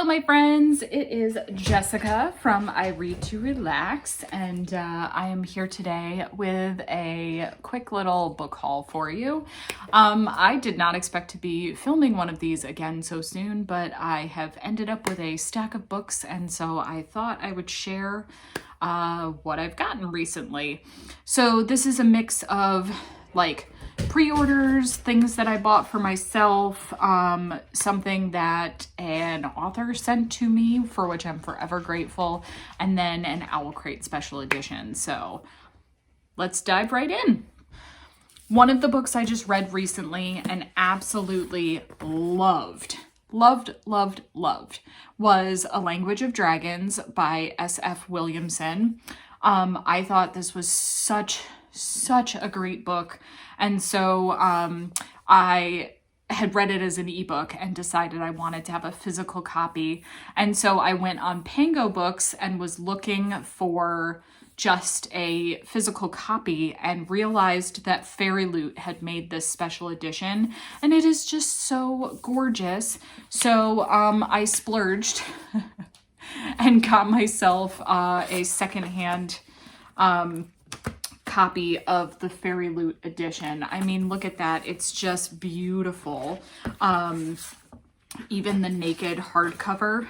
Hello, my friends. It is Jessica from I Read to Relax, and I am here today with a quick little book haul for you. I did not expect to be filming one of these again so soon, but I have ended up with a stack of books, and so I thought I would share what I've gotten recently. So this is a mix of like pre-orders, things that I bought for myself, something that an author sent to me, for which I'm forever grateful, and then an Owl Crate special edition. So let's dive right in. One of the books I just read recently and absolutely loved was A Language of Dragons by S.F. Williamson. I thought this was such a great book, and so I had read it as an ebook and decided I wanted to have a physical copy, and so I went on Pango Books and was looking for just a physical copy and realized that Fairy Loot had made this special edition, and it is just so gorgeous. So I splurged and got myself a secondhand copy of the Fairy Loot edition. I mean, look at that. It's just beautiful. Even the naked hardcover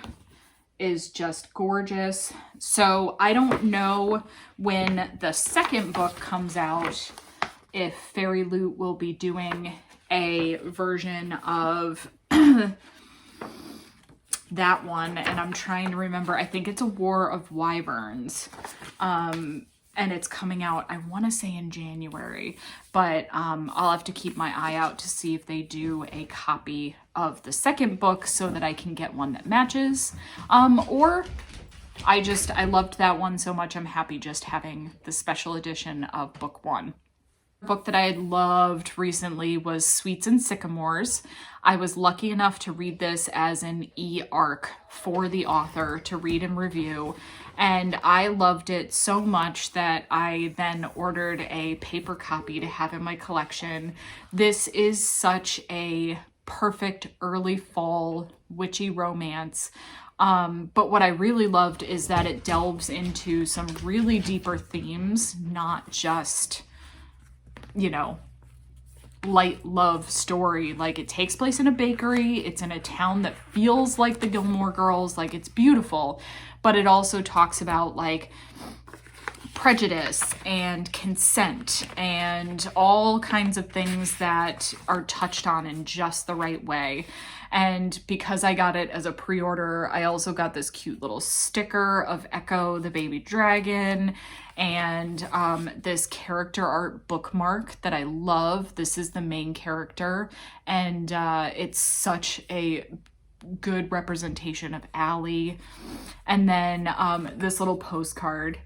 is just gorgeous. So I don't know when the second book comes out if Fairy Loot will be doing a version of that one, and I'm trying to remember. I think it's A War of Wyverns. And it's coming out, I want to say in January, but I'll have to keep my eye out to see if they do a copy of the second book so that I can get one that matches. Or I loved that one so much, I'm happy just having the special edition of book one. The book that I had loved recently was Sweets and Sycamores. I was lucky enough to read this as an e-arc for the author to read and review, and I loved it so much that I then ordered a paper copy to have in my collection. This is such a perfect early fall witchy romance. But what I really loved is that it delves into some really deeper themes, not just, you know, light love story. Like, it takes place in a bakery, it's in a town that feels like the Gilmore Girls, like, it's beautiful, but it also talks about like prejudice and consent and all kinds of things that are touched on in just the right way. And because I got it as a pre-order, I also got this cute little sticker of Echo the baby dragon, and this character art bookmark that I love. This is the main character, and it's such a good representation of Allie. And then this little postcard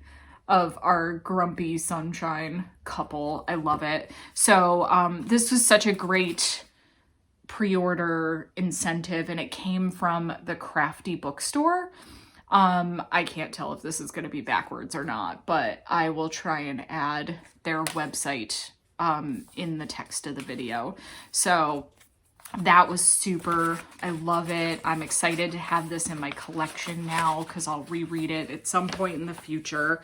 of our grumpy sunshine couple. I love it. So this was such a great pre-order incentive, and it came from the Crafty Bookstore. I can't tell if this is going to be backwards or not, but I will try and add their website in the text of the video. So that was super. I love it. I'm excited to have this in my collection now because I'll reread it at some point in the future.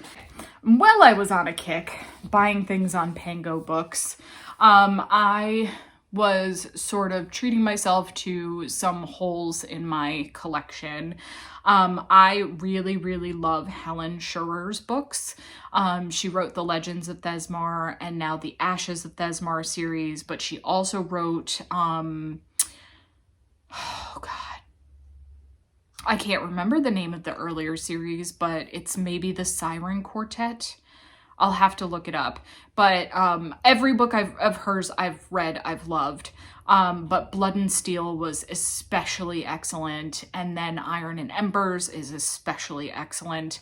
Well, I was on a kick buying things on Pango Books. I was sort of treating myself to some holes in my collection. I really love Helen Scherer's books. She wrote the Legends of Thesmar and now the Ashes of Thesmar series, but she also wrote, oh God, I can't remember the name of the earlier series, but it's maybe the Siren Quartet. I'll have to look it up. But every book of hers I've read, I've loved. But Blood and Steel was especially excellent. And then Iron and Embers is especially excellent.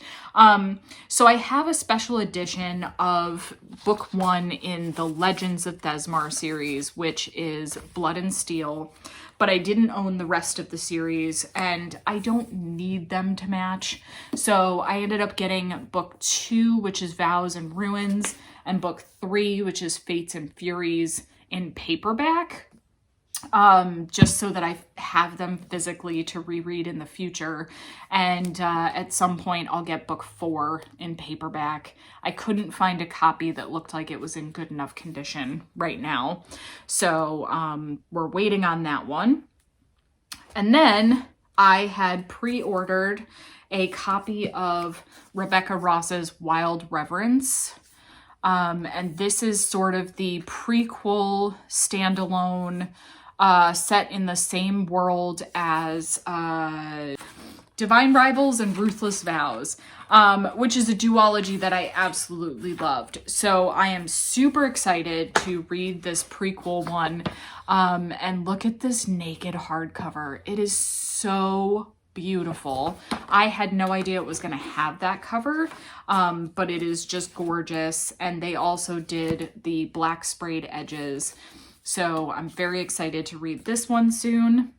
So I have a special edition of book one in the Legends of Thesmar series, which is Blood and Steel. But I didn't own the rest of the series, and I don't need them to match. So I ended up getting book two, which is Vows and Ruins, and book three, which is Fates and Furies, in paperback. just so that I have them physically to reread in the future. And at some point I'll get book 4 in paperback. I couldn't find a copy that looked like it was in good enough condition right now. So we're waiting on that one. And then I had pre-ordered a copy of Rebecca Ross's Wild Reverence. And this is sort of the prequel standalone set in the same world as Divine Rivals and Ruthless Vows, which is a duology that I absolutely loved. So I am super excited to read this prequel one. And look at this naked hardcover. It is so beautiful. I had no idea it was going to have that cover, but it is just gorgeous. And they also did the black sprayed edges. So I'm very excited to read this one soon.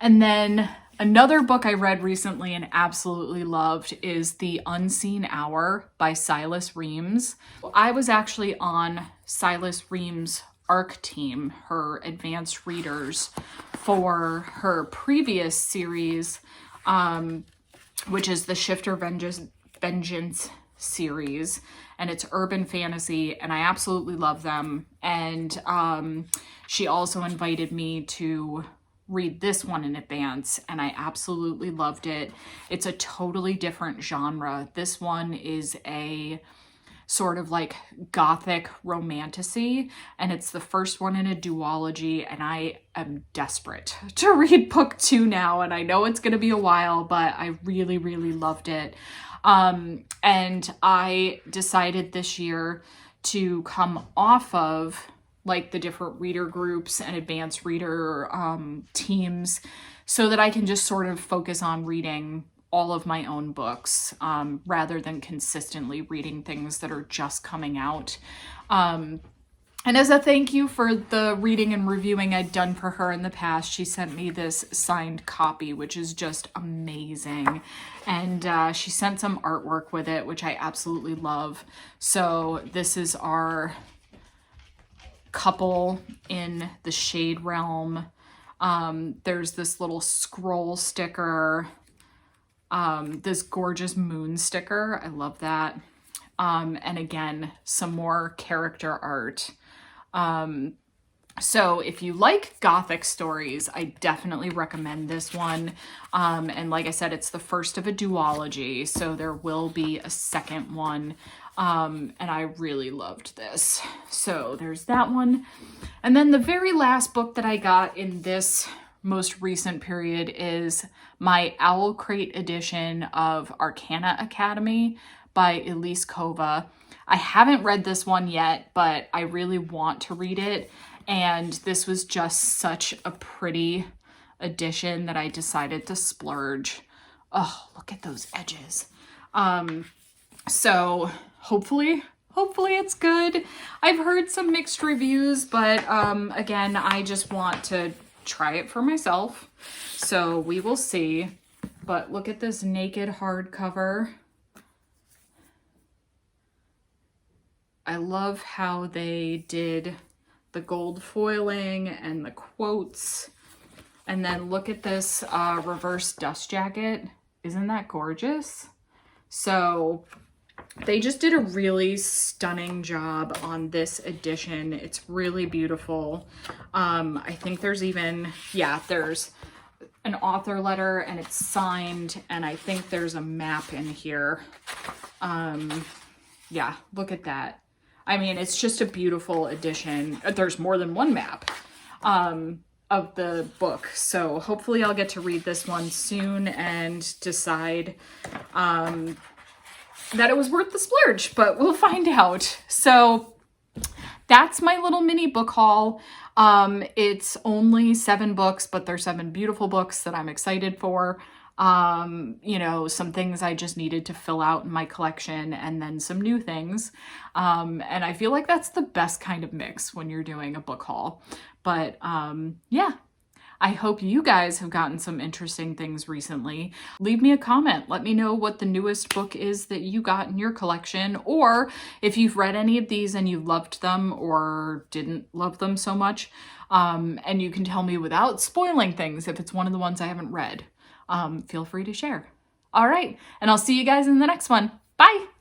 And then another book I read recently and absolutely loved is The Unseen Hour by Silas Reames. I was actually on Silas Reames' ARC team, her advanced readers, for her previous series, which is the Shifter Vengeance series, and it's urban fantasy, and I absolutely love them. And she also invited me to read this one in advance, and I absolutely loved it. It's a totally different genre. This one is a sort of like gothic romantasy, and it's the first one in a duology, and I am desperate to read book 2 now, and I know it's going to be a while, but I really, really loved it. And I decided this year to come off of like the different reader groups and advanced reader teams so that I can just sort of focus on reading all of my own books rather than consistently reading things that are just coming out. And as a thank you for the reading and reviewing I'd done for her in the past, she sent me this signed copy, which is just amazing. And she sent some artwork with it, which I absolutely love. So this is our couple in the shade realm. There's this little scroll sticker, this gorgeous moon sticker. I love that. And again, some more character art. So if you like gothic stories, I definitely recommend this one. And like I said, it's the first of a duology, so there will be a second one. And I really loved this. So there's that one. And then the very last book that I got in this most recent period is my Owl Crate edition of Arcana Academy by Elise Kova. I haven't read this one yet, but I really want to read it. And this was just such a pretty edition that I decided to splurge. Oh, look at those edges. So hopefully it's good. I've heard some mixed reviews, but again, I just want to try it for myself. So we will see. But look at this naked hardcover. I love how they did the gold foiling and the quotes. And then look at this reverse dust jacket. Isn't that gorgeous? So they just did a really stunning job on this edition. It's really beautiful. I think there's even, there's an author letter and it's signed, and I think there's a map in here. Yeah, look at that. I mean, it's just a beautiful edition. There's more than one map of the book. So hopefully I'll get to read this one soon and decide that it was worth the splurge, but we'll find out. So that's my little mini book haul. It's only 7 books, but they're 7 beautiful books that I'm excited for. You know, some things I just needed to fill out in my collection, and then some new things. And I feel like that's the best kind of mix when you're doing a book haul. But yeah, I hope you guys have gotten some interesting things recently. Leave me a comment. Let me know what the newest book is that you got in your collection, or if you've read any of these and you loved them or didn't love them so much. And you can tell me without spoiling things if it's one of the ones I haven't read. Feel free to share. All right, and I'll see you guys in the next one. Bye!